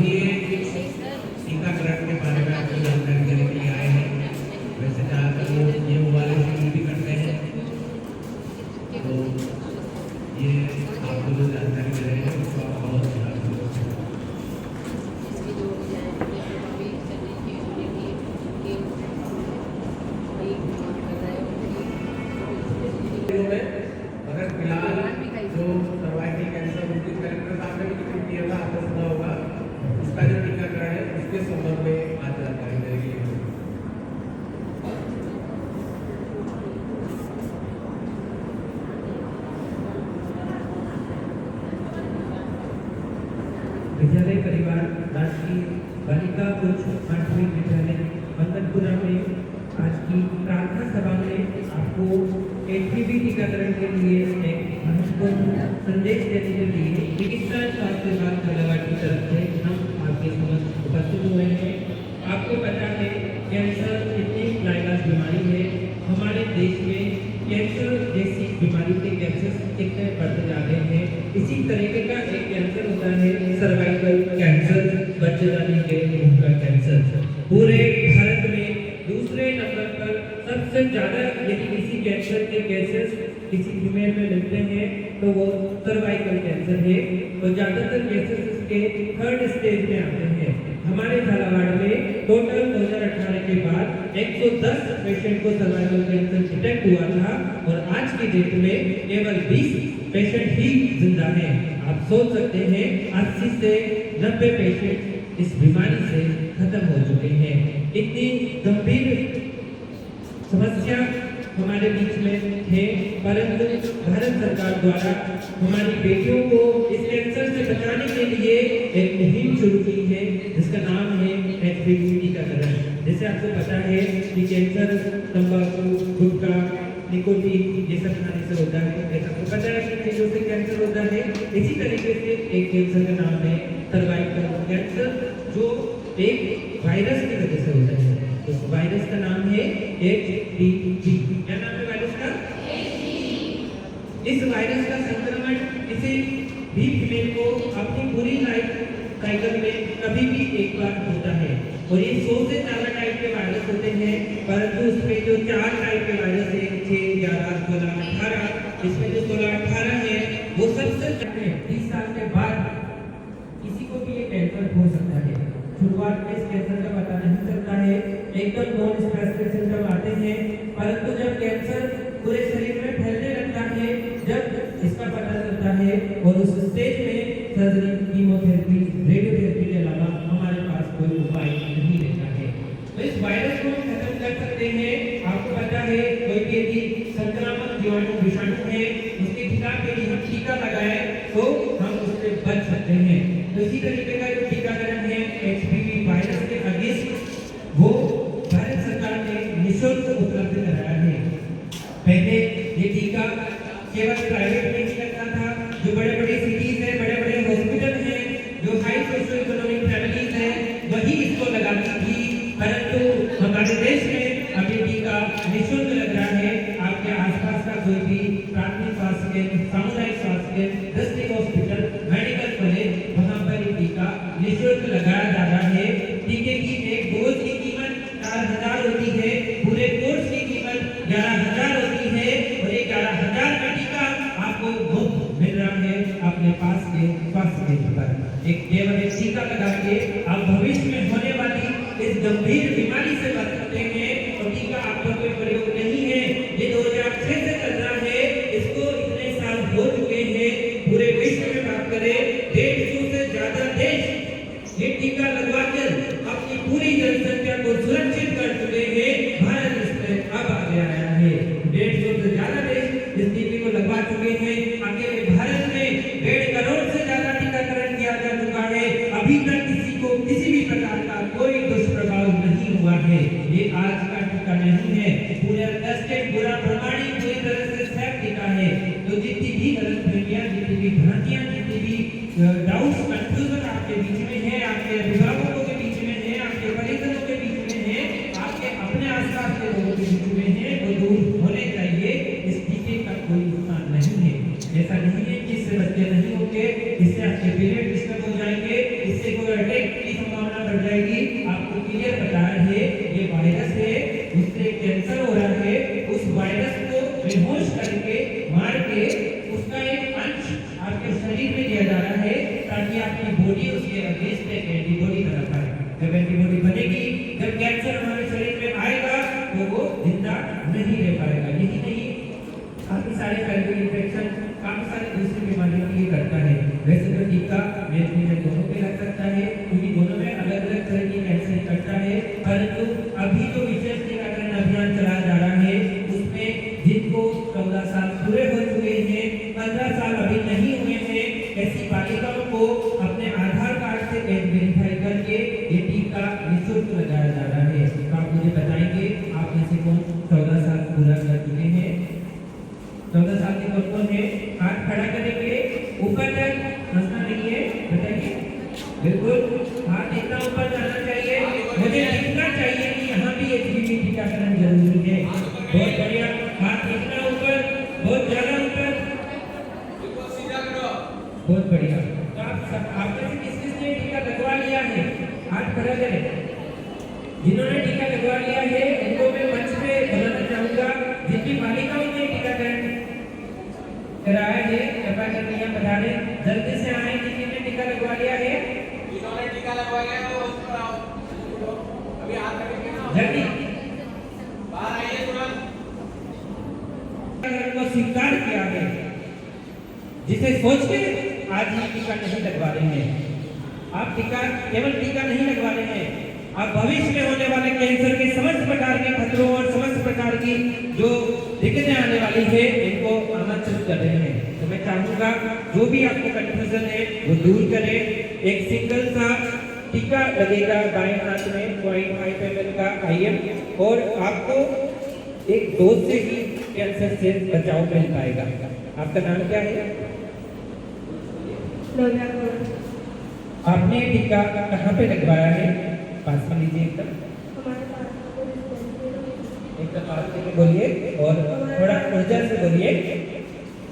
अभी ये टीकाकरण के बारे में आपको जानकारी देने के लिए आए हैं। वैसे ज़्यादातर लोग ये वाले शुरू भी करते हैं, तो ये आपको जो जानकारी दे रहे हैं उसको आप बहुत ध्यान से अगर फिलहाल जो सर्वाइकल कैंसर उनकी कलेक्टर साहब ने भी टिकट दिया था, आपने सुना होगा, उसका जो टीकाकरण है उसके संबंध में आज जानकारी देगी। विद्यालय परिवार राजकीय बालिका उच्च माध्यमिक विद्यालय मंगलपुरा में आज की प्रार्थना सभा में आपको एचपीवी टीकाकरण के लिए एक महत्वपूर्ण संदेश देने के लिए चिकित्सा स्वास्थ्य विभाग झालावाड़ की तरफ से हम आपके समक्ष उपस्थित हुए हैं। आपको पता है कैंसर इतनी लाइलाज बीमारी है, हमारे देश में कैंसर जैसी बीमारी के केसेस कितने बढ़ते जा रहे हैं। इसी तरीके का एक कैंसर होता है सर्वाइकल कैंसर, बच्चे जाने के मुंह का कैंसर। पूरे भारत में दूसरे नंबर पर सबसे ज्यादा यदि किसी कैंसर के केसेस किसी फीमेल में मिलते हैं तो वो सर्वाइकल कैंसर है, और ज्यादातर केसेस इसके थर्ड स्टेज में आते हैं। हमारे झालावाड़ में टोटल 2018 के बाद 110 पेशेंट को सर्वाइकल कैंसर डिटेक्ट हुआ था, और आज की डेट में केवल 20 पेशेंट ही जिंदा हैं। आप सोच सकते हैं 80 से 90 पेशेंट इस बीमारी से खत्म हो चुके हैं। इतनी गंभीर समस्या हमारे बीच में है, परंतु भारत सरकार द्वारा हमारी बेटियों को इस कैंसर से बचाने के लिए एक मुहिम शुरू की है जिसका नाम है एचपीवी टीकाकरण। जैसे आपको पता है कि कैंसर तंबाकू, गुटखा, निकोटीन ये सब खाने से होता है। जैसा आपको पता है कि चीजों से कैंसर होता है, इसी तरीके से एक कैंसर का नाम है सर्वाइकल कैंसर, जो एक वायरस की वजह से होता है। तो वायरस का नाम है एचपीवी। क्या नाम है वायरस का? इस वायरस का संक्रमण किसी भी फीमेल को अपनी पूरी लाइफ साइकिल में कभी भी एक बार होता है, और ये 100 से ज्यादा टाइप के वायरस होते हैं, परंतु उसमें जो 4 टाइप के वायरस है 6, 11, 16, 18, इसमें जो 16, 18 है वो सबसे ज्यादा 30 साल के बाद किसी को भी ये कैंसर हो सकता है। शुरुआत में इस कैंसर का पता नहीं चलता है, एकदम नॉन स्पेसिफिक सिम्टम आते हैं, परंतु जब कैंसर पूरे शरीर में फैलने लगता है, जब इसका पता चलता है, और उस स्टेज में सर्जरी, कीमोथेरेपी, रेडियोथेरेपी के अलावा हमारे पास कोई उपाय नहीं रहता है। तो इस वायरस को हम खत्म कर सकते हैं। आपको पता है कोई भी यदि संक्रामक जीवाणु विषाणु है उसके खिलाफ यदि हम टीका लगाएं तो हम उससे बच सकते हैं। तो इसी तरीके का जो टीकाकरण है एचपीवी वायरस के अगेंस्ट, वो भारत सरकार ने निःशुल्क उपलब्ध कराया है। पहले ये टीका केवल प्राइवेट में ही लगता था, जो बड़े बड़े सिटीज है, बड़े बड़े हॉस्पिटल हैं, जो हाई सोशल इकोनॉमिक फैमिलीज हैं, वही इसको लगाती थी, परंतु हमारे देश में अभी टीका निःशुल्क लग रहा है। आपके आसपास का कोई भी प्राथमिक स्वास्थ्य केंद्र, सामुदायिक स्वास्थ्य केंद्र, डिस्ट्रिक्ट हॉस्पिटल, मेडिकल कॉलेज, वहाँ पर ये टीका निःशुल्क लगाया जा रहा है। टीके की एक डोज की कीमत 4000 होती है, पूरे कोर्स की कीमत 11000 होती है, और ये 11000 का टीका आपको मुफ्त मिल रहा है अपने पास के स्वास्थ्य केंद्र पर। एक केवल एक टीका लगा के आप भविष्य में होने वाली इस गंभीर बीमारी से बच सकते हैं। और टीका आपका कोई प्रयोग नहीं है, ये 2006 से चल रहा है, इसको इतने साल हो चुके हैं। पूरे विश्व में बात करें 150 से ज्यादा देश ये टीका लगवाकर अपनी पूरी जनसंख्या को सुरक्षित कर चुके हैं। भारत इसमें अब आगे आया है। 150 से ज्यादा देश इस टीके को लगवा चुके हैं। अकेले भारत में 1.5 करोड़ से ज्यादा टीकाकरण किया जा चुका है। अभी तक किसी को किसी भी प्रकार का कोई दुष्प्रभाव नहीं हुआ है। ये आज का टीका नहीं है, पूरा टेस्टेड, पूरा प्रमाणित, पूरी तरह से सेफ टीका है। तो जितनी भी गलतफहमियां, जितनी भी भ्रांतियां, जितनी भी डाउट्स, कंफ्यूजन आपके बीच में है, आपके अभिभावकों के बीच में है, आपके परिजनों के बीच में है, आपके अपने आसपास के लोगों के बीच में है, वो दूर होने चाहिए। इस टीके का कोई नुकसान नहीं है। ऐसा नहीं है कि इससे बच्चे नहीं होंगे, इससे आपके पीरियड डिस्टर्ब हो जाएंगे, इससे कोई अटैक की संभावना बढ़ जाएगी। आपको क्लियर पता है ये वायरस है, उससे कैंसर हो रहा है, उस वायरस को बेहोश करके मार के उसका एक अंश आपके शरीर में दिया जा रहा है ताकि आपकी बॉडी उसके अगेंस्ट एक एंटीबॉडी बना पाए। जब एंटीबॉडी बनेगी, जब कैंसर हमारे शरीर में आएगा तो वो जिंदा नहीं रह पाएगा। यही नहीं, काफी सारे फैमिली इन्फेक्शन, काफी सारी दूसरी बीमारियों के लिए करता है। वैसे तो टीका व्यक्ति में दोनों पे लग सकता है क्योंकि दोनों में अलग अलग तरह की कैंसर करता है, परंतु अभी जो विशेष टीकाकरण अभियान चलाया जा रहा है उसमें जिनको 14 साल पूरे हो चुके हैं, 15 साल अभी नहीं हुए हैं, ऐसी बालिकाओं को अपने आधार कार्ड से एज वेरीफाई करके ये टीका निःशुल्क लगाया जा रहा है। तो आप मुझे बताएंगे आप में से कौन 14 साल पूरा कर चुके हैं? 14 साल के कौन है? हाथ खड़ा करेंगे, ऊपर तक हंसना नहीं है, बताइए। बिल्कुल, हाथ इतना ऊपर जाना चाहिए, मुझे दिखना चाहिए कि यहाँ भी एचपीवी टीकाकरण जरूरी है। बहुत बढ़िया, हाथ इतना ऊपर, बहुत ज्यादा ऊपर, बहुत बढ़िया। तो आप में से किस किसने टीका लगवा लिया है? हाथ खड़ा करें। जिन्होंने टीका लगवा लिया है उनको मैं मंच पे बुलाना चाहूंगा। जिनकी बालिकाओं ने टीकाकरण कराया है कृपया करके यहाँ पधारे, जल्दी से आए। जिन्होंने टीका लगवा लिया है, जिन्होंने टीका लगवा लिया है वो उस पर आओ, अभी हाथ रखेंगे ना, जल्दी बाहर आइए तुरंत। को स्वीकार किया है, जिसे सोच के आज ही टीका नहीं लगवा रहे हैं। आप टीका केवल टीका नहीं लगवा रहे हैं, आप भविष्य में होने वाले कैंसर के समस्त प्रकार के खतरों और समस्त प्रकार की जो दिक्कतें आने वाली है इनको आमंत्रित कर रहे हैं। तो मैं चाहूंगा जो भी आपको कंफ्यूजन है वो दूर करें। एक सिंगल सा टीका लगेगा दाएं हाथ में 0.5 ml का IM, और आपको एक डोज से ही कैंसर से बचाव मिल पाएगा। आपका नाम क्या है? आपने टीका कहाँ पे लगवाया है? पास में लीजिए, एकदम पास में बोलिए और थोड़ा ऊर्जा से बोलिए।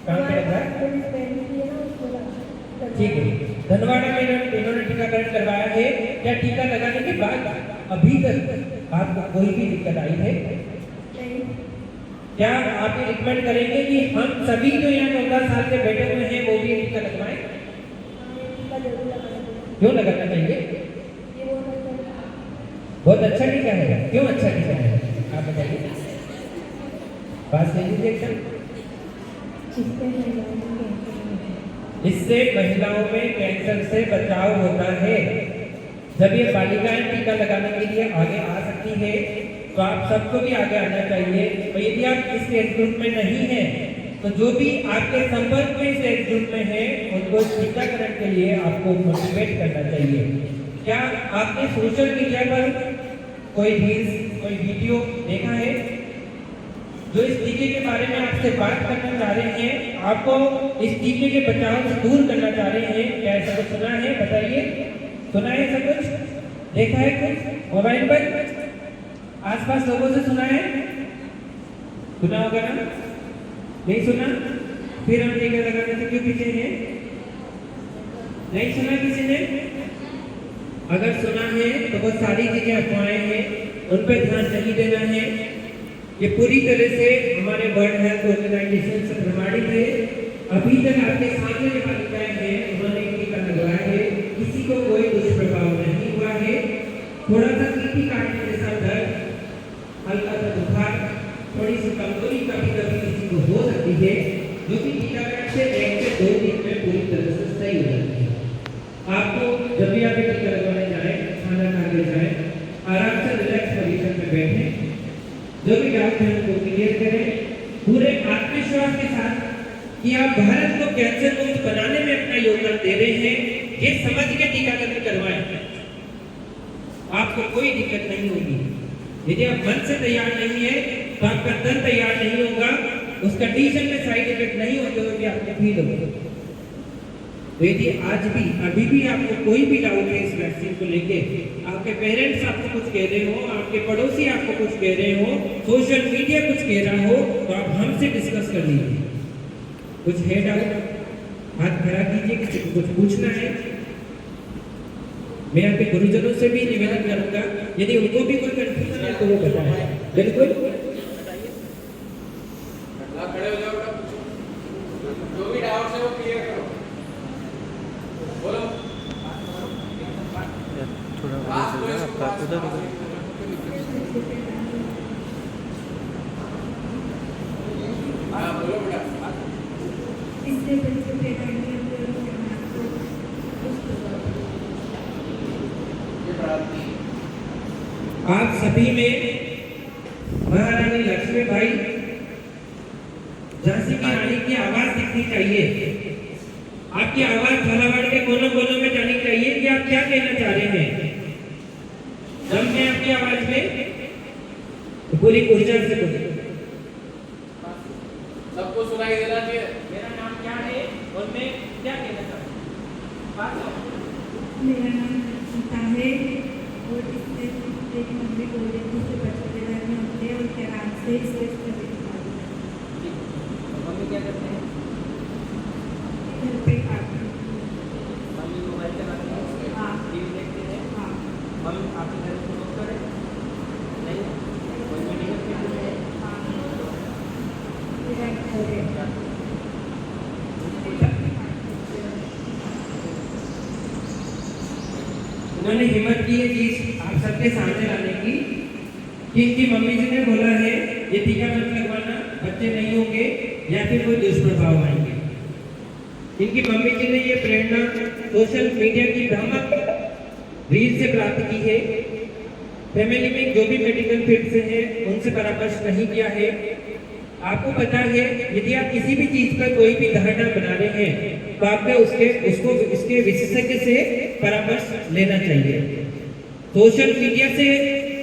कहाँ पे लगा? ठीक है, धनवाड़ा में इन्होंने टीकाकरण करवाया है। क्या टीका लगाने के बाद अभी तक आपको कोई भी दिक्कत आई है? क्या आप ये रिकमेंड करेंगे कि हम सभी जो यहाँ 14 साल के बैठे हुए हैं वो भी टीका लगवाएं? क्यों लगाना चाहिए? बहुत अच्छा टीका है। क्यों अच्छा टीका है आप बताइए। बात ले लीजिए एकदम। इससे महिलाओं में कैंसर से बचाव होता है। जब ये बालिकाएं टीका लगाने के लिए आगे आ सकती है तो आप सबको भी आगे आना चाहिए। और यदि आप इस एज ग्रुप में नहीं हैं तो जो भी आपके संपर्क में इस एज ग्रुप में है उनको टीकाकरण के लिए आपको मोटिवेट करना चाहिए। क्या आपने सोशल मीडिया पर कोई रील्स, कोई वीडियो देखा है जो इस टीके के बारे में आपसे बात करना चाह रहे हैं, आपको इस टीके के बचाव से दूर करना चाह रहे हैं? क्या ऐसा कुछ सुना है? बताइए, सुना है ऐसा कुछ? देखा है कुछ मोबाइल पर? आसपास लोगों से सुना है? सुना होगा ना? नहीं सुना? फिर हम टीका लगाने से क्यों पीछे हैं? नहीं सुना किसी ने? अगर सुना है तो बहुत सारी चीजें अफवाहें हैं, उन पर ध्यान नहीं देना है। ये पूरी तरह से हमारे वर्ल्ड हेल्थ ऑर्गेनाइजेशन से प्रमाणित है। अभी तक आपके सामने जो बालिकाएं हैं उन्होंने टीका लगवाया है, किसी को कोई दुष्प्रभाव नहीं हुआ है। थोड़ा सा चीटी काटने जैसा दर्द, हल्का सा बुखार, थोड़ी सी कमजोरी कभी कभी किसी को हो सकती है, जो कि टीकाकरण से 1 से 2 दिन में पूरी तरह से सही हो जाती है। आपको जब भी आप टीका लगवाने जाए, खाना खा के जाए, आराम से रिलैक्स पोजीशन में बैठे, जो भी डाउट है उनको क्लियर करें पूरे आत्मविश्वास के साथ कि आप भारत को कैंसर मुक्त बनाने में अपना योगदान दे रहे हैं। ये समझ के टीकाकरण करवाएं, आपको कोई दिक्कत नहीं होगी। यदि आप मन से तैयार नहीं है तो आपका तन तैयार नहीं होगा, उस कंडीशन में साइड इफेक्ट नहीं होते हुए भी आपको फील होगा। तो यदि आज भी अभी भी आपको कोई भी डाउट है इस वैक्सीन को लेके, आपके पेरेंट्स आपको कुछ कह रहे हो, आपके पड़ोसी आपको कुछ कह रहे हो, सोशल मीडिया कुछ कह रहा हो, तो आप हमसे डिस्कस कर लीजिए। कुछ है डाउट? हाथ खड़ा कीजिए, किसी को कुछ पूछना है? मैं यहाँ पे गुरुजनों से भी निवेदन करूंगा, यदि उनको भी कोई कंफ्यूजन है तो वो बताएं। बिल्कुल खड़े हो जाओ बेटा, जो भी डाउट है वो क्लियर करो। बोलो थोड़ा आपका उधर हाँ बोलो बेटा। इससे बच्चे पैदा नहीं होते और ये प्रार्थना आप सभी में महारानी लक्ष्मीबाई झांसी की रानी की आवाज दिखनी चाहिए। आपकी आवाज झालावाड़ के कोनों कोनों में जानी चाहिए कि आप क्या कहना चाह रहे हैं। दम है आपकी आवाज में, तो पूरी ऊर्जा से बोलिए। सबको सुनाई देना चाहिए। मेरा नाम क्या है और मैं क्या कहना चाहता हूँ, बात करो। मेरा नाम रचिता है और इससे मेरी मम्मी बोल रही थी कि बच्चे पैदा नहीं होते और कैरान से स्टेज पर दिखा मम्मी क्या करते हैं? घर पे काटना। मम्मी मोबाइल चलाते हैं, हाँ। टीवी देखते हैं। हाँ मम्मी आपके घर में कुछ करे नहीं, कोई मीटिंग करते हैं? हाँ मेरा घर है। उन्होंने हिम्मत की ये चीज आप सबके सामने लाने की कि इनकी मम्मी जी ने बोला है ये टीका मत लगवाना, बच्चे नहीं होंगे या फिर कोई दुष्प्रभाव आएंगे। इनकी मम्मी जी ने ये प्रेरणा सोशल मीडिया की भ्रामक रील से प्राप्त की है। फैमिली में जो भी मेडिकल फील्ड से हैं उनसे परामर्श नहीं किया है। आपको पता है यदि आप किसी भी चीज पर कोई भी धारणा बना रहे हैं तो आपको इसके विशेषज्ञ से परामर्श लेना चाहिए। सोशल मीडिया से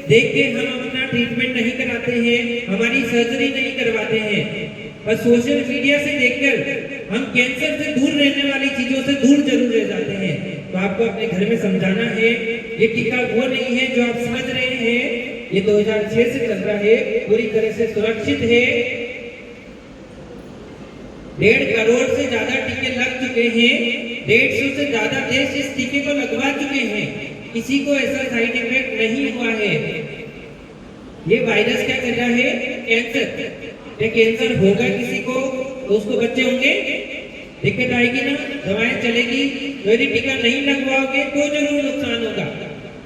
देख के हम अपना ट्रीटमेंट नहीं कराते हैं, हमारी सर्जरी नहीं करवाते हैं, पर सोशल मीडिया से देखकर हम कैंसर से दूर रहने वाली चीजों से दूर जरूर रह जाते हैं। तो आपको अपने घर में समझाना है ये टीका वो नहीं है जो आप समझ रहे हैं। ये 2006 से चल रहा है, पूरी तरह से सुरक्षित है। 1.5 करोड़ से ज्यादा टीके लग चुके हैं, 150 से ज्यादा देश इस टीके को लगवा चुके हैं, किसी को ऐसा साइड इफेक्ट नहीं हुआ है। ये वायरस क्या कर रहा है? कैंसर। ये कैंसर होगा किसी को तो उसको बच्चे होंगे, दिक्कत आएगी ना, दवाएं चलेगी। यदि टीका नहीं लगवाओगे तो जरूर नुकसान होगा,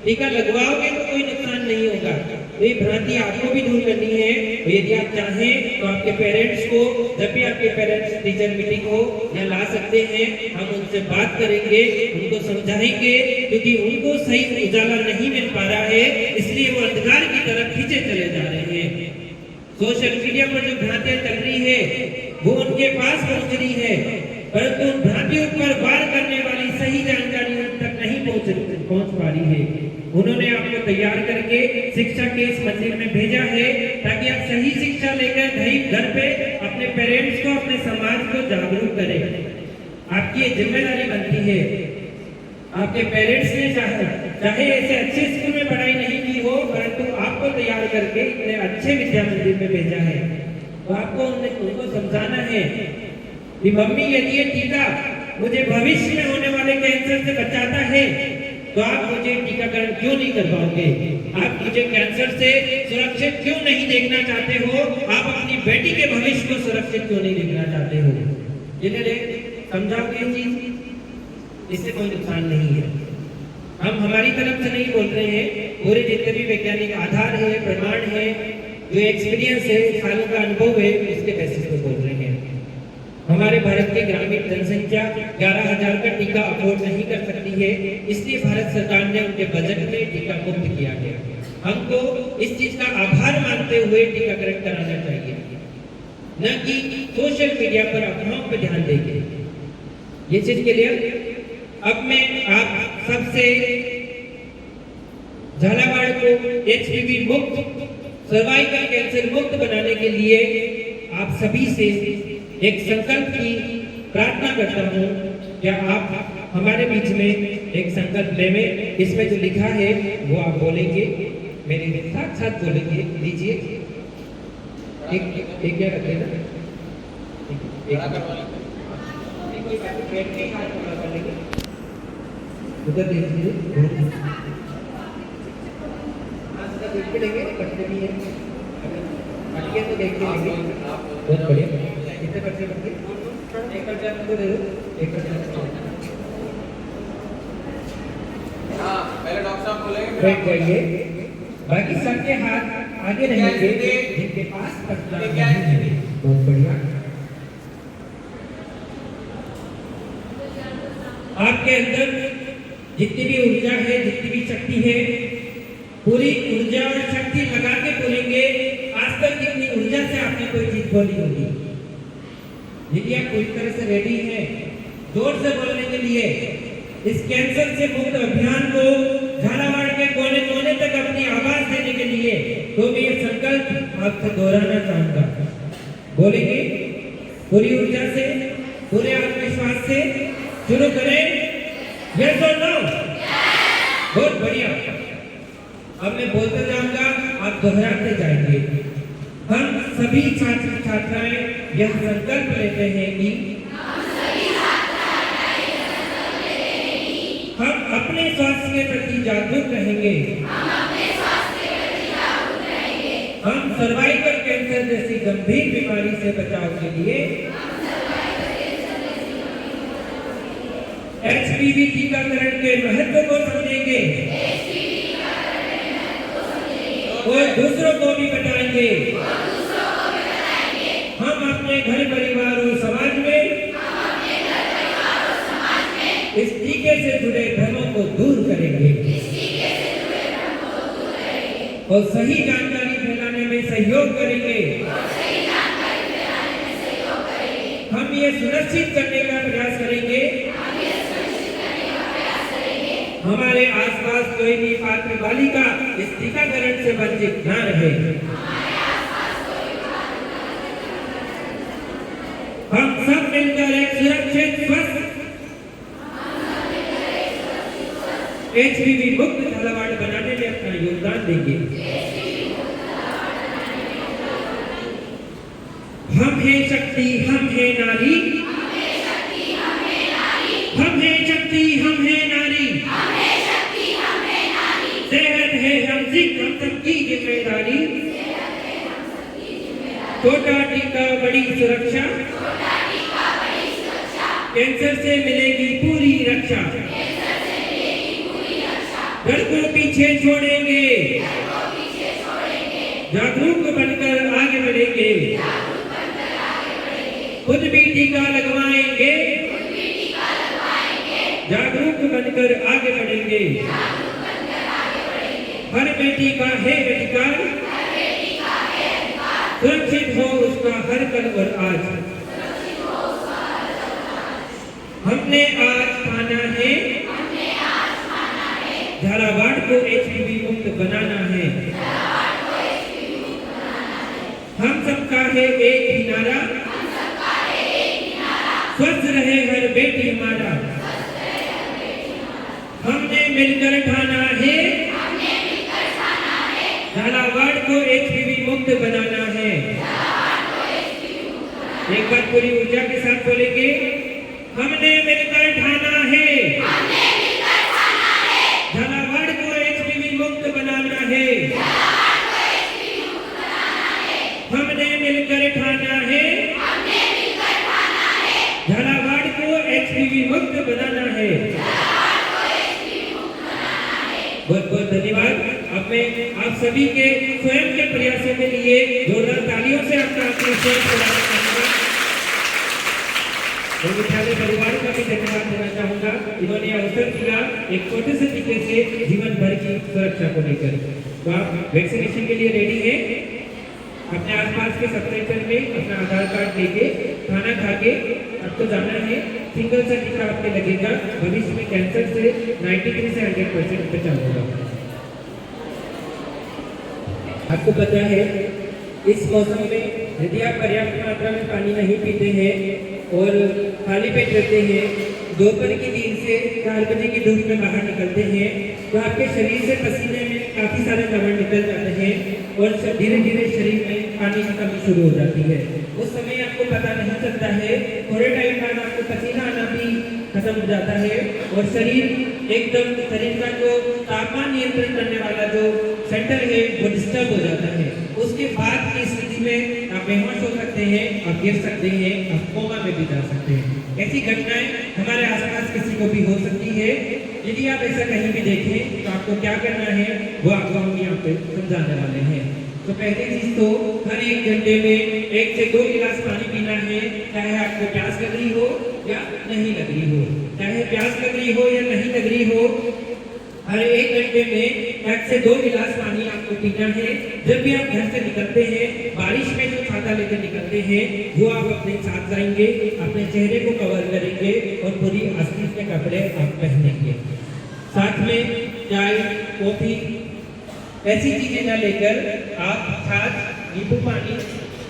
टीका लगवाओगे तो कोई नुकसान नहीं होगा। तो ये भ्रांति आपको भी दूर करनी है। तो यदि आप चाहें तो आपके पेरेंट्स को, जब भी आपके पेरेंट्स टीचर मीटिंग हो या ला सकते हैं, हम उनसे बात करेंगे, उनको समझाएंगे, क्योंकि उनको सही उजाला नहीं मिल पा रहा है, इसलिए वो अंधकार की तरफ खींचे चले जा रहे हैं। सोशल मीडिया पर जो भ्रांतियां चल रही है वो उनके पास पहुंच रही है, परंतु उन भ्रांतियों पर वार करने वाली सही जानकारी उन तक नहीं पहुंच पा रही है। उन्होंने आपको तैयार करके शिक्षा के इस मंदिर में भेजा है ताकि आप सही शिक्षा लेकर घर पे अपने पेरेंट्स को, अपने समाज को जागरूक करें। आपकी ये जिम्मेदारी बनती है। आपके पेरेंट्स ने चाहे ऐसे अच्छे स्कूल में पढ़ाई नहीं की हो, परंतु आपको तैयार करके इतने अच्छे विद्या मंदिर में भेजा है, तो आपको उनको समझाना है कि मम्मी यदि ये टीका मुझे भविष्य में होने वाले कैंसर से बचाता है तो आप मुझे टीकाकरण क्यों नहीं करवाओगे? आप मुझे कैंसर से सुरक्षित क्यों नहीं देखना चाहते हो? आप अपनी बेटी के भविष्य को सुरक्षित क्यों नहीं देखना चाहते हो? जिन्हें समझाओगे ये चीज, इससे कोई नुकसान नहीं है। हम हमारी तरफ से नहीं बोल रहे हैं, पूरे जितने भी वैज्ञानिक आधार है, प्रमाण है, जो एक्सपीरियंस है, सालों का अनुभव है, इसके बेसिस पे बोल रहे हैं। हमारे भारत की ग्रामीण जनसंख्या 11,000 का टीका अफोर्ड नहीं कर सकती है, इसलिए भारत सरकार ने उनके बजट में टीका मुफ्त किया गया। हमको इस चीज का आभार मानते हुए टीकाकरण कराना चाहिए, न कि सोशल मीडिया पर अफवाहों पर ध्यान देंगे। ये चीज के लिए अब मैं आप सबसे झालावाड़ को HPV मुक्त, सर्वाइकल कैंसर मुक्त बनाने के लिए आप सभी से एक संकल्प की प्रार्थना करता हूँ। क्या आप हमारे बीच में एक संकल्प लें? इसमें जो लिखा है वो आप बोलेंगे, मेरे साथ साथ बोलेंगे। लीजिए, एक क्या रखे ना, उधर देख लीजिए, देख के लेंगे, कटते भी है, कट के तो देख के लेंगे। बहुत बढ़िया, कितने पर्चे बन गए? एक पर्चा आपको दे दो, एक पर्चा। हाँ, पहले डॉक्टर साहब बोलेंगे, बैठ जाइए। बाकी सबके हाथ आगे रहेंगे जिनके पास पर्चा नहीं है। बहुत बढ़िया। आपके अंदर जितनी भी ऊर्जा है, जितनी भी शक्ति है, पूरी ऊर्जा और शक्ति लगा के बोलेंगे। आज तक कितनी ऊर्जा से आपने कोई चीज बोली होगी? यदि आप पूरी तरह से रेडी हैं जोर से बोलने के लिए, इस कैंसर से मुक्त अभियान को झालावाड़ के कोने कोने तक अपनी आवाज देने के लिए, तो मैं ये संकल्प आपसे दोहराना चाहूंगा। बोलेंगे पूरी ऊर्जा से, पूरे आत्मविश्वास से। शुरू करें। यस और नो? बहुत बढ़िया। अब मैं बोलता जाऊंगा, आप दोहराते जाएंगे। हम सभी छात्र छात्राएं यह संकल्प लेते हैं कि हम अपने स्वास्थ्य के प्रति जागरूक रहेंगे। हम सर्वाइकल कैंसर जैसी गंभीर बीमारी से बचाव के लिए HPV टीकाकरण के महत्व को समझेंगे और दूसरों को भी बताएंगे। हम अपने घर परिवार और समाज में इस टीके से जुड़े भ्रमों को दूर करेंगे और सही जानकारी फैलाने में सहयोग करेंगे। हम ये सुनिश्चित करने का प्रयास करेंगे हमारे आसपास कोई भी पात्र बालिका इस टीकाकरण से वंचित न रहे। हम सब मिलकर एक सुरक्षित स्वस्थ HPV मुक्त झालावाड़ बनाने में अपना योगदान देंगे। हम हैं शक्ति, हम हैं नारी। हम हैं शक्ति, हम हैं नारी। सेहत है हम सबकी जिम्मेदारी। छोटा टीका बड़ी सुरक्षा, कैंसर से मिलेगी पूरी रक्षा। डर को पीछे छोड़ेंगे, जागरूक बनकर आगे बढ़ेंगे। खुद भी टीका लगवाएंगे, जागरूक बनकर आगे बढ़ेंगे। हर बेटी का है अधिकार, सुरक्षित हो उसका हर पल और आज। हमने आज ठाना है झालावाड़ को HPV मुक्त बनाना है। हम सबका है एक ही नारा, स्वस्थ रहे हर बेटी हमारा। हमने मिलकर ठाना है झालावाड़ को HPV मुक्त बनाना है। एक बार पूरी ऊर्जा के साथ बोलेंगे, हमने मिलकर ठाना है झालावाड़ को HPV मुक्त बनाना है। हमने मिलकर ठाना है झालावाड़ को HPV मुक्त बनाना है। बहुत बहुत धन्यवाद। अब मैं आप सभी के स्वयं के प्रयासों के लिए जोरदार तालियों से अपना आत्मविश्वास बढ़ाना चाहूंगा। और विद्यालय परिवार का भी धन्यवाद देना चाहूंगा। इन्होंने अवसर दिया एक छोटे से टीके से जीवन भर की सुरक्षा को लेकर। तो आप वैक्सीनेशन के लिए रेडी हैं? अपने आसपास के सब सेंटर में अपना आधार कार्ड लेके खाना खा के आपको जाना है। सिंगल सा टीका आपके लगेगा। भविष्य में कैंसर से 93 से 100% बचाव होगा। आपको पता है इस मौसम में यदि आप पर्याप्त मात्रा में पानी नहीं पीते हैं और खाली पेट रहते हैं, दोपहर की नींद से से 4 बजे की धूप में बाहर निकलते हैं तो आपके शरीर से पसीने में काफ़ी सारे लवण निकल जाते हैं और धीरे धीरे शरीर में पानी की कमी शुरू हो जाती है। उस समय आपको पता नहीं चलता है, थोड़े टाइम बाद आपको पसीना आना भी खत्म हो जाता है और शरीर का जो तापमान नियंत्रण करने वाला जो सेंटर है वो डिस्टर्ब हो जाता है। उसके बाद की स्थिति में आप बेहोश हो सकते हैं, आप गिर सकते हैं, आप कोमा में भी जा सकते हैं। ऐसी घटनाएं हमारे आसपास किसी को भी हो सकती है। यदि आप ऐसा कहीं भी देखें तो आपको क्या करना है वो आपको हम यहाँ पे समझाने वाले हैं। तो पहली चीज तो हर 1 घंटे में 1 से 2 गिलास पानी पीना है, चाहे आपको प्यास लग रही हो या नहीं लग रही हो। चाहे प्यास लग रही हो या नहीं लग रही हो, हर 1 घंटे में 1 से 2 गिलास पानी आपको पीना है। जब भी आप घर से निकलते हैं, बारिश में जो छाता लेकर निकलते हैं वो आप अपने साथ लाएंगे, अपने चेहरे को कवर करेंगे और पूरी आस्तीन के कपड़े आप पहनेंगे। साथ में चाय, कॉफी ऐसी चीजें न लेकर आप छाछ, नींबू पानी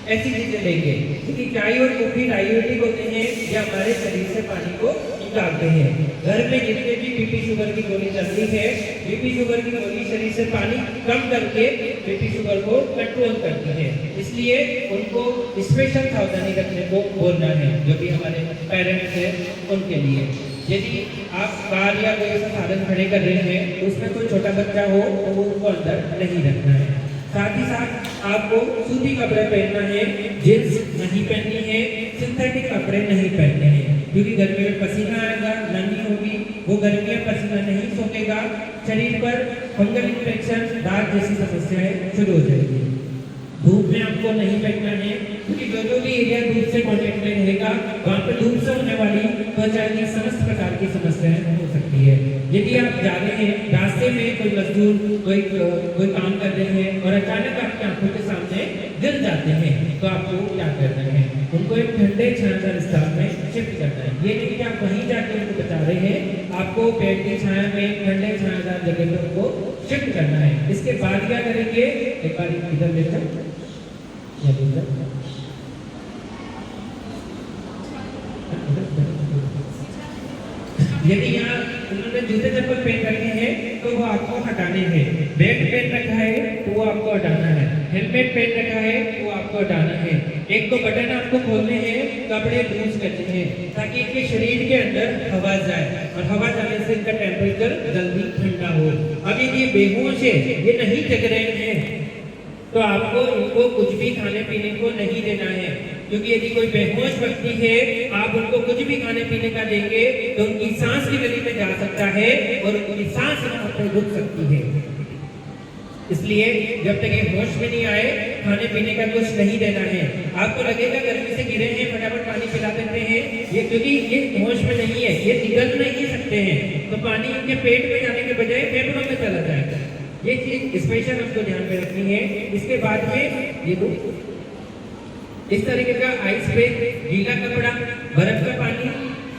ऐसी चीजें लेंगे, क्योंकि चाय और कॉफी डायबिटिक होते हैं, ये हमारे शरीर से पानी को निकालते हैं। घर में जितने भी बीपी शुगर की गोली चलती है, बीपी शुगर की गोली शरीर से पानी कम करके बीपी शुगर को कंट्रोल करती है। इसलिए उनको स्पेशल सावधानी रखने को बोलना है, जो भी हमारे पेरेंट्स हैं उनके लिए। यदि आप कार या कोई ऐसा साधन खड़े कर रहे हैं तो उसमें कोई छोटा बच्चा हो तो वो उनको अंदर नहीं रखना है। साथ ही साथ आपको सूती कपड़े पहनना है, जींस नहीं पहननी है, सिंथेटिक कपड़े नहीं पहनने हैं, क्योंकि गर्मी में पसीना आएगा, नमी होगी, वो गर्मी में पसीना नहीं सोखेगा, शरीर पर फंगल इन्फेक्शन, दाग जैसी समस्याएं शुरू हो जाएगी। धूप में आपको नहीं बैठना है, क्योंकि जो भी एरिया धूप से कांटेक्ट में रहेगा वहाँ पर धूप से होने वाली त्वचा की समस्त प्रकार की समस्याएं हो सकती है। यदि आप जा रहे हैं, रास्ते में कोई मजदूर कोई काम कर रहे हैं और अचानक आपकी आंखों के सामने गिर जाते हैं तो आपको क्या करना है, उनको एक ठंडे छायादार स्थान में शिफ्ट करना है। ये नहीं कि आप वहीं जाके उनको बचा रहे हैं, आपको पेड़ की छाया में ठंडे छायादार जगह पर उनको शिफ्ट करना है। इसके बाद क्या करेंगे, एक बार इधर लेकर यदि यहाँ उन्होंने जूते चप्पल पहन रखे हैं तो वो आपको हटाने हैं। बैग पहन रखा है तो वो आपको हटाना है। हेलमेट पहन रखा है तो वो आपको हटाना है। एक दो बटन आपको खोलने हैं, कपड़े लूज करने हैं, ताकि इनके शरीर के अंदर हवा जाए और हवा जाने से इनका टेम्परेचर जल्दी ठंडा हो। अब ये बेहोश है, ये नहीं जग रहे हैं, तो आपको इनको कुछ भी खाने पीने को नहीं देना है, क्योंकि यदि कोई बेहोश व्यक्ति है आप उनको कुछ भी खाने पीने का देंगे तो उनकी सांस की गली में जा सकता है और उनकी सांस वहां पर रुक सकती है। इसलिए जब तक ये होश में नहीं आए खाने पीने का कुछ नहीं देना है। आपको लगेगा गर्मी से गिरे हैं, फटाफट पानी पिला देते हैं, ये क्योंकि ये होश में नहीं है, ये निकल नहीं सकते हैं, तो पानी इनके पेट में जाने के बजाय फेफड़ों में चला जाएगा। ये चीज स्पेशल आपको ध्यान में रखनी है। इसके बाद में ये इस तरीके का आइस पैक, गीला कपड़ा, बर्फ का पानी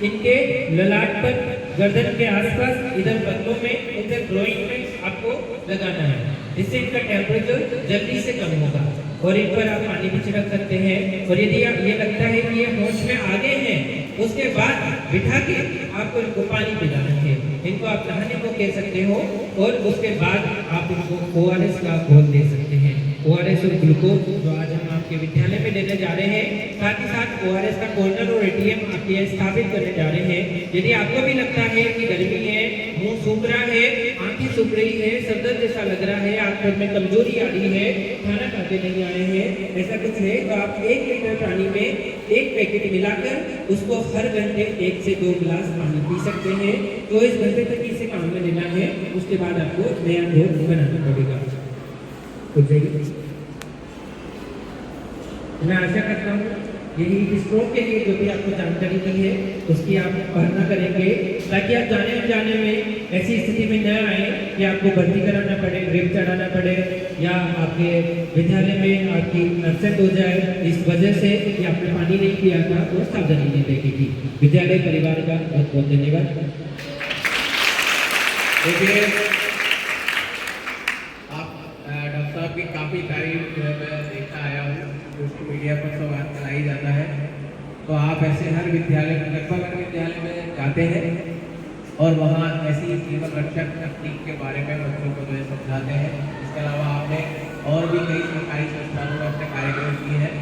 इनके ललाट पर, गर्दन के आसपास, इधर बदलों में, इधर ग्लोइंग में आपको लगाना है, जिससे इनका टेम्परेचर जल्दी से कम होगा। और इन पर आप पानी भी छिड़क सकते हैं। और यदि आप ये लगता है कि ये होश में आ गए हैं, उसके बाद बिठा के आपको इनको पानी पिलाना है। इनको आप नहाने को कह सकते हो और उसके बाद आप इनको ORS का घोल दे सकते हैं। ORS और ग्लूकोज जो आज हम आपके विद्यालय में देने जा रहे हैं, साथ ही साथ ORS का कॉर्नर और ATM आपके यहाँ स्थापित करने जा रहे हैं। यदि आपको भी लगता है कि गर्मी है, मुंह सूख रहा है, आंखें सूख रही है, सर दर्द जैसा लग रहा है, आंखों में कमजोरी आ रही है, खाना खाते नहीं आ रहे हैं, ऐसा कुछ है, तो आप 1 लीटर पानी में 1 पैकेट मिलाकर उसको हर घंटे 1 से 2 गिलास पानी पी सकते हैं। तो इस घंटे तक इसे काम में लेना है, उसके बाद आपको नया घोल बनाना पड़ेगा। मैं आशा करता हूँ यही स्ट्रोक के लिए जो भी आपको जानकारी दी है उसकी आप पालना करेंगे, ताकि आप जाने में ऐसी स्थिति में न आए कि आपको भर्ती कराना पड़े, ड्रिप चढ़ाना पड़े, या आपके विद्यालय में आपकी अपसेट हो जाए इस वजह से कि आपने पानी नहीं पिया था और सावधानी नहीं देखेगी। विद्यालय परिवार का बहुत बहुत धन्यवाद। देखिए, आप डॉक्टर साहब की काफ़ी तारीफ मैं देखता आया हूँ, सोशल मीडिया पर सब बात कराई जाता है, तो आप ऐसे हर विद्यालय में, लगभग हर विद्यालय में जाते हैं और वहाँ ऐसी जीवन रक्षक तकनीक के बारे में बच्चों को जो है समझाते हैं। इसके अलावा आपने और भी कई सरकारी संस्थानों में अपने कार्यक्रम किए हैं।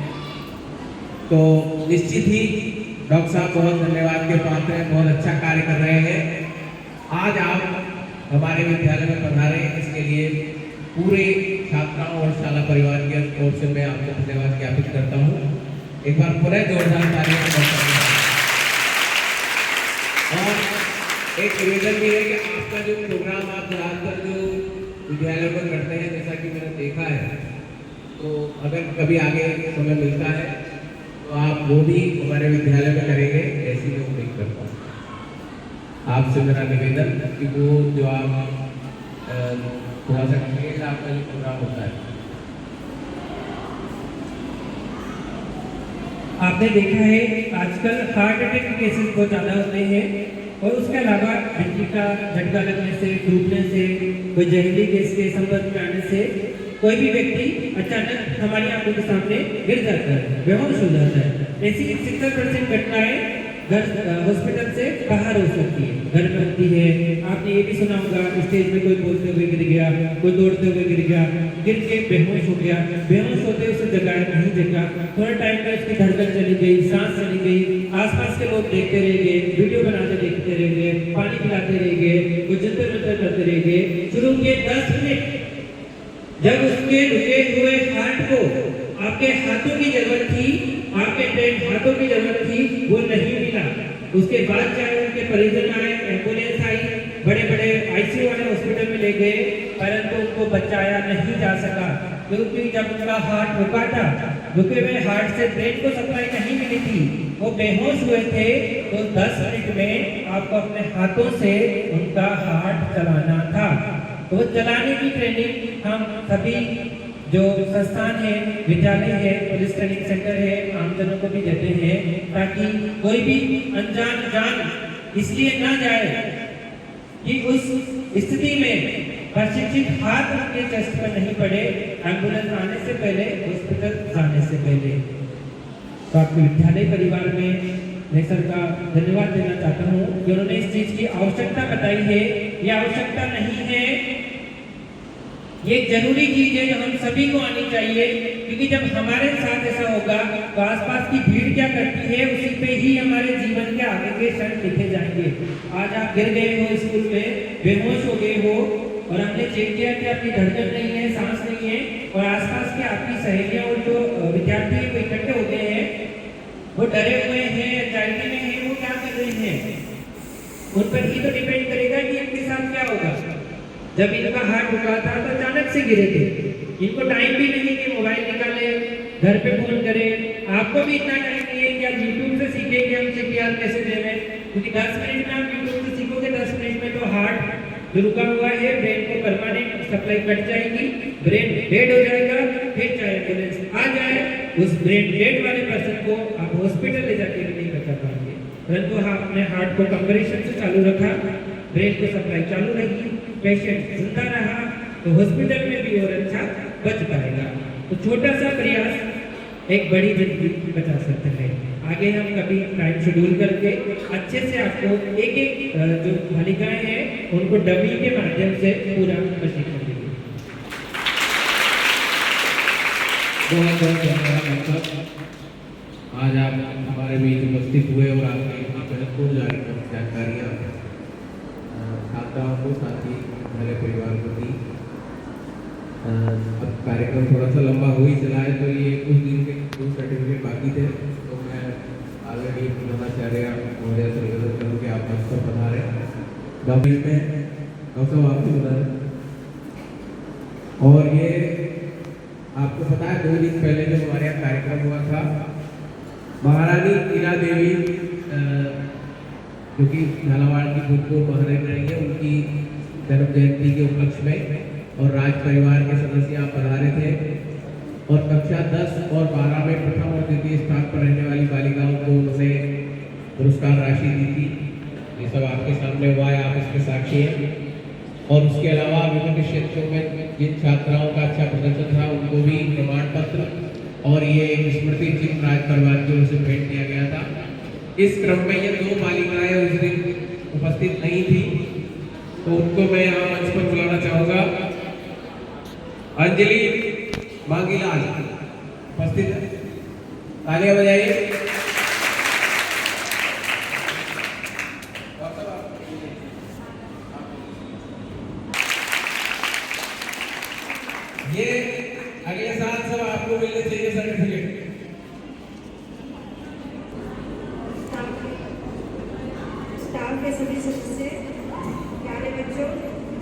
तो निश्चित ही डॉक्टर साहब बहुत धन्यवाद के पात्र हैं, बहुत अच्छा कार्य कर रहे हैं। आज आप हमारे विद्यालय में पधारे, इसके लिए पूरे छात्राओं और शाला परिवार की ओर से मैं आपको धन्यवाद ज्ञापित करता हूँ। एक बार पुनः जोरदार तालियां। और एक निवेदन भी है कि आपका जो प्रोग्राम आप ज़्यादातर जो विद्यालयों में करते हैं, जैसा कि मैंने देखा है, तो अगर कभी आगे समय मिलता है तो आप वो भी हमारे विद्यालय में करेंगे, ऐसी मैं उम्मीद करता हूँ। आपसे मेरा निवेदन कि वो जो आप थोड़ा सा करिए, आपका जो प्रोग्राम होता है। आपने देखा है आजकल हार्ट अटैक के केसेस बहुत ज़्यादा होते हैं, और उसके अलावा बिजली का झटका लगने से, डूबने से, कोई जहरीली गैस के संपर्क में आने से कोई भी व्यक्ति अचानक हमारी आंखों के सामने गिर जाता है, बेहोश हो जाता है। ऐसी 70% घटनाएं घर हॉस्पिटल से बाहर हो सकती है, घर में होती है। आपने ये भी सुना होगा, स्टेज में कोई बोलते हुए गिर गया, कोई दौड़ते हुए गिर गया, गिर के बेहोश हो गया। बेहोश होते उसे जगाया नहीं जगा, थोड़ा टाइम में उसकी धड़कन चली गई, सांस चली गई, आसपास के लोग देखते रह गए, वीडियो बनाते देखते रह गए, पानी पिलाते रह गए, वो जंतर मंतर करते रह गए। शुरू के 10 मिनट जब उसके रुके हुए हार्ट को आपके हाथों की जरूरत थी, आपके ट्रेन हाथों की जरूरत थी, वो नहीं मिला। उसके बाद चाहे उनके परिजन आए, एम्बुलेंस आई, बड़े बड़े आईसीयू वाले हॉस्पिटल में ले गए, परंतु उनको बचाया नहीं जा सका, क्योंकि जब उनका हार्ट रुका था, रुके हुए हार्ट से ब्रेन को सप्लाई नहीं मिली थी, वो बेहोश हुए थे। तो 10 मिनट में आपको अपने हाथों से उनका हार्ट चलाना था। तो वो चलाने की ट्रेनिंग हम सभी जो संस्थान है, विद्यालय है, पुलिस ट्रेनिंग सेंटर है, आमजनों को भी देते हैं, ताकि कोई भी अनजान जान इसलिए ना जाए कि उस स्थिति में प्रशिक्षित हाथ उनके चेस्ट पर नहीं पड़े, एम्बुलेंस आने से पहले, हॉस्पिटल जाने से पहले। तो आपके विद्यालय परिवार में मैं सर का धन्यवाद देना चाहता हूँ कि उन्होंने इस चीज की आवश्यकता बताई है। ये आवश्यकता नहीं है, ये एक जरूरी चीज है जो हम सभी को आनी चाहिए, क्योंकि जब हमारे साथ ऐसा होगा तो आसपास की भीड़ क्या करती है, उसी पे ही हमारे जीवन के आगे के क्षण लिखे जाएंगे। आज आप गिर गए हो स्कूल में, बेहोश हो गए हो, और हमने चेक किया कि आपकी धड़कन नहीं है, सांस नहीं है, और आसपास के आपकी सहेलियां और जो विद्यार्थी वो इकट्ठे हो गए हैं, वो डरे हुए हैं, एंजाइटी में है, वो क्या कर रहे हैं, उन पर ही तो डिपेंड करेगा कि इनके साथ क्या होगा। जब इनका हार्ट रुका था तो अचानक से गिरे थे, इनको टाइम भी नहीं कि मोबाइल निकाले, घर पे फोन करे। आपको भी इतना टाइम नहीं है कि आप यूट्यूब से सीखे कि हम CPR कैसे दे रहे हैं, क्योंकि 10 मिनट में आप यूट्यूब से सीखोगे, 10 मिनट में तो हार्ट जो रुका हुआ है, ब्रेन को परमानेंट सप्लाई कट जाएगी, ब्रेन डेड हो जाएगा। फिर चाहे एम्बुलेंस आ जाए, उस ब्रेन डेड वाले पर्सन को आप हॉस्पिटल ले जाके भी नहीं बचा पाएंगे। परंतु आपने हार्ट को कंप्रेशन से चालू रखा, ब्रेन को सप्लाई चालू रही, पेशेंट जिंदा रहा, तो हॉस्पिटल में भी और अच्छा बच पाएगा। तो छोटा सा प्रयास एक बड़ी जिंदगी बचा सकते हैं। आगे हम कभी टाइम शेड्यूल करके अच्छे से आपको एक एक जो बालिकाएं हैं उनको डमी के माध्यम से पूरा प्रशिक्षण देंगे। बहुत बहुत धन्यवाद। आज आप हमारे बीच उपस्थित हुए और आपने इतनी महत्वपूर्ण जानकारियाँ छात्राओं को, साथ ही मेरे परिवार को दी। अब कार्यक्रम थोड़ा सा लंबा हो ही चला है, तो ये कुछ दिन के कुछ सर्टिफिकेट बाकी थे, तो मैं ऑलरेडी प्रधानाचार्य महोदय से निवेदन करूँ कि आप मंच पर पधारें। डॉक्टर साहब आपको बता दें, और ये आपको पता है 2 दिन पहले जो हमारे यहाँ कार्यक्रम हुआ था, महारानी ईला देवी जो कि झालावाड़ की भूतपूर्व महारानी रही है, उनकी जन्म जयंती के उपलक्ष्य में और राज परिवार के सदस्य आप पधारे थे, और कक्षा 10 और 12 में प्रथम और द्वितीय स्थान पर रहने वाली बालिकाओं को उन्होंने पुरस्कार राशि दी थी। ये सब आपके सामने हुआ है, आप इसके साक्षी हैं। और उसके अलावा विभिन्न क्षेत्रों में जिन छात्राओं का अच्छा प्रदर्शन था उनको भी प्रमाण पत्र और ये स्मृति चिन्ह राज परिवार की ओर से भेंट किया गया था। इस क्रम में ये 2 बालिकाएं उस दिन उपस्थित नहीं थी, तो उनको मैं यहाँ मंच पर बुलाना चाहूँगा। अंजलि मांगीलाल उपस्थित है, तालियां बजाइए। ये अगले साल सब आपको मिलने चाहिए सर्टिफिकेट। स्टाफ के सभी सदस्य, प्यारे बच्चों,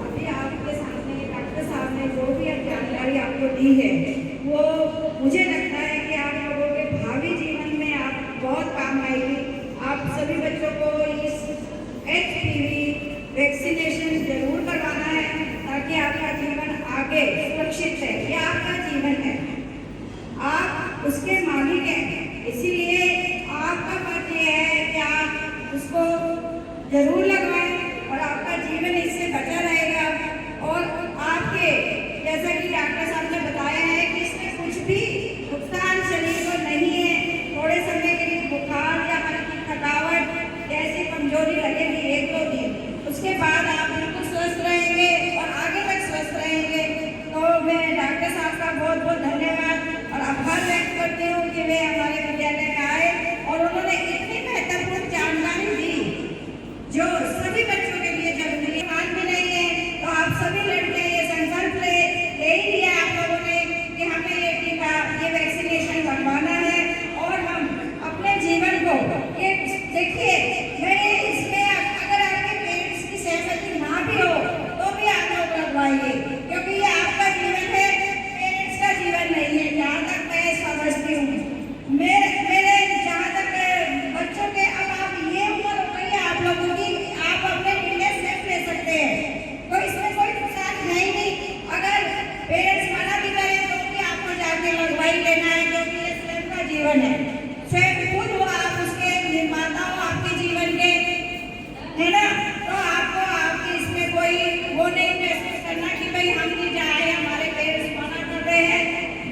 अभी आपके सामने डॉक्टर साहब ने जो भी जानकारी आपको दी है, वो मुझे लगता है कि आप लोगों के भावी जीवन में आप बहुत काम आएगी। आप सभी बच्चों को इस HPV वैक्सीनेशन जरूर करवाना है, ताकि आपका जीवन आगे सुरक्षित है। ये आपका जीवन है, आप उसके मालिक हैं, इसीलिए आपका फर्ज ये है कि आप उसको जरूर लगवाएं और आपका जीवन इससे बचा रहेगा। और आपके, जैसा कि डॉक्टर साहब ने बताया है कि इसमें कुछ भी नुकसान शरीर को नहीं है। थोड़े समय के लिए बुखार या हल्की थकावट जैसी कमजोरी लगेगी 1-2 दिन, उसके बाद आप बिल्कुल स्वस्थ रहेंगे और आगे तक स्वस्थ रहेंगे। तो मैं डॉक्टर साहब का बहुत बहुत धन्यवाद और आभार व्यक्त करती हूँ कि वे हमारे विद्यालय में आए और उन्होंने इतनी महत्वपूर्ण जानकारी दी जो सभी बच्चों के लिए जरूरी है। आज भी नहीं है तो आप सभी लड़के ये संकल्प ले, यही लिया आप लोगों ने कि हमें ये टीका, ये वैक्सीनेशन लगवाना है और हम अपने जीवन को, ये देखिए, मैं इसमें अगर आपके पेरेंट्स की सहमति ना भी हो तो भी आप लोग लगवाइए, क्योंकि ये आपका जीवन है, पेरेंट्स का जीवन नहीं है। जहाँ तक मैं समझती हूँ, मेरे जहाँ तक बच्चों के, अब आप ये उम्र हो गई है आप लोगों की, आप अपने निर्णय स्वयं ले सकते हैं, तो इसमें कोई नुकसान है ही नहीं। अगर पेरेंट्स मना भी करें तो भी आपको जाके लगवाई लेना है, क्योंकि ये स्वयं का जीवन है, स्वयं खुद हो आप उसके निर्माता हो आपके जीवन के, है ना। तो आपको आपकी इसमें कोई वो नहीं महसूस करना कि भाई हम नहीं जाए, हमारे पेरेंट्स मना कर रहे हैं,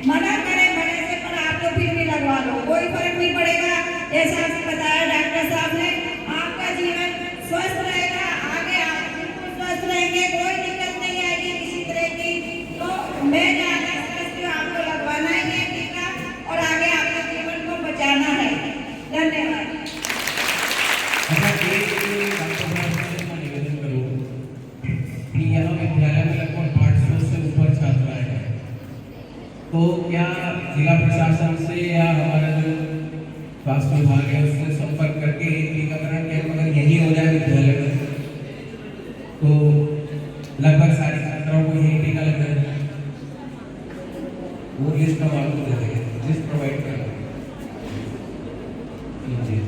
मना करें भले से, पर आप तो फिर भी लगवा लो, कोई फर्क नहीं पड़ेगा। जैसा आपने बताया डॉक्टर साहब ने, आपका जीवन स्वस्थ रहेगा, आगे आप बिल्कुल स्वस्थ रहेंगे, कोई दिक्कत नहीं आएगी किसी तरह की। तो मैं जानना समझती हूँ आपको लगवाना है ये टीका और आगे आपके जीवन को बचाना है। धन्यवाद। अच्छा, एक डॉक्टर साहब से मैं निवेदन करूँ कि यहाँ विद्यालय में लगभग 800 से ऊपर छात्र आए हैं, तो क्या जिला प्रशासन से या हमारा जो स्वास्थ्य विभाग है उससे संपर्क करके टीकाकरण कैंप अगर यही हो जाए विद्यालय में, तो लगभग सारी छात्राओं को यही टीका लग जाए। वो लिस्ट हम आपको दे देंगे, लिस्ट प्रोवाइड कर जी।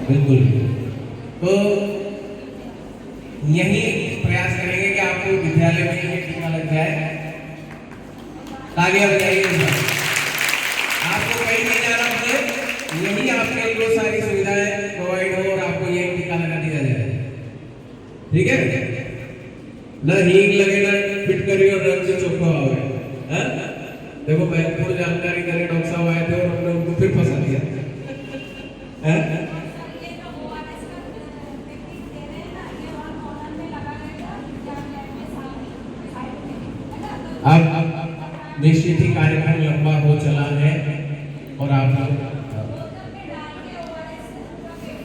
बिल्कुल, तो यही प्रयास करेंगे कि आपको विद्यालय में ये टीका लग जाए। तालियां बजाइए। आपको कहीं नहीं जाना पड़े, यही आपके लिए सारी सुविधाएं प्रोवाइड हो और आपको यही टीका लगा दिया जाए, ठीक है। न हींग लगे, न फिटकरी और रंग से चौखा हुआ है। देखो महत्वपूर्ण जानकारी देने डॉक्टर साहब आए थे और हमने उनको फिर फंसा दिया है। अब निश्चित ही कार्यक्रम लंबा हो चला है और आप